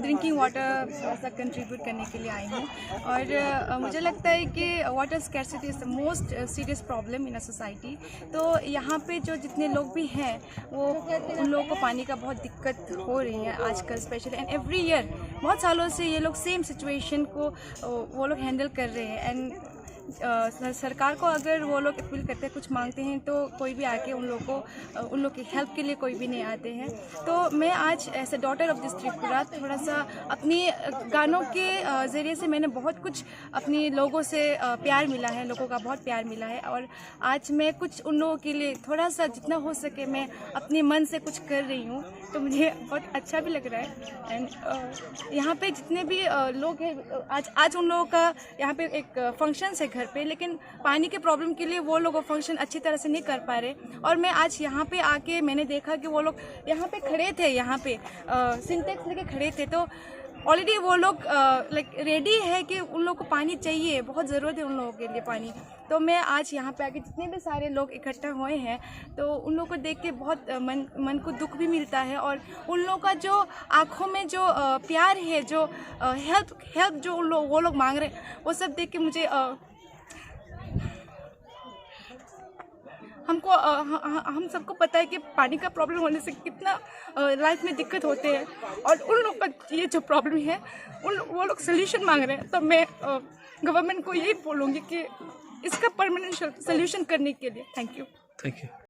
Drinking water ऐसा contribute करने के लिए आई हूँ। और मुझे लगता है कि water scarcity is the most serious problem in a society. तो यहाँ पे जो जितने लोग भी हैं वो उन लोगों को पानी का बहुत दिक्कत हो रही है आजकल स्पेशली, एंड एवरी ईयर बहुत सालों से ये लोग सेम सिचुएशन को वो लोग हैंडल कर रहे हैं। एंड सरकार को अगर वो लोग अपील करते हैं, कुछ मांगते हैं, तो कोई भी आके उन लोग की हेल्प के लिए कोई भी नहीं आते हैं। तो मैं आज as a daughter of this Tripura थोड़ा सा अपनी गानों के ज़रिए से मैंने बहुत कुछ अपनी लोगों से प्यार मिला है, लोगों का बहुत प्यार मिला है। और आज मैं कुछ उन लोगों के लिए थोड़ा सा जितना हो सके मैं अपने मन से कुछ कर रही हूँ, तो मुझे बहुत अच्छा भी लग रहा है। एंड यहाँ पे जितने भी लोग हैं, आज उन लोगों का यहाँ पे एक फंक्शन है घर पे, लेकिन पानी के प्रॉब्लम के लिए वो लोग वो फंक्शन अच्छी तरह से नहीं कर पा रहे। और मैं आज यहाँ पे आके मैंने देखा कि वो लोग यहाँ पे खड़े थे, यहाँ पे सिंटेक्स लेके खड़े थे, तो ऑलरेडी वो लोग लाइक रेडी है कि उन लोगों को पानी चाहिए, बहुत ज़रूरत है उन लोगों के लिए पानी। तो मैं आज यहाँ पे आके जितने भी सारे लोग इकट्ठा हुए हैं, तो उन लोगों को देख के बहुत मन को दुख भी मिलता है। और उन लोगों का जो आँखों में जो प्यार है, जो हेल्प जो वो लोग मांग रहे हैं, वो सब देख के मुझे हम सबको पता है कि पानी का प्रॉब्लम होने से कितना लाइफ में दिक्कत होते हैं, और उन लोग का ये जो प्रॉब्लम है वो लोग सोल्यूशन मांग रहे हैं। तो मैं गवर्नमेंट को यही बोलूँगी कि इसका परमानेंट सोल्यूशन करने के लिए थैंक यू।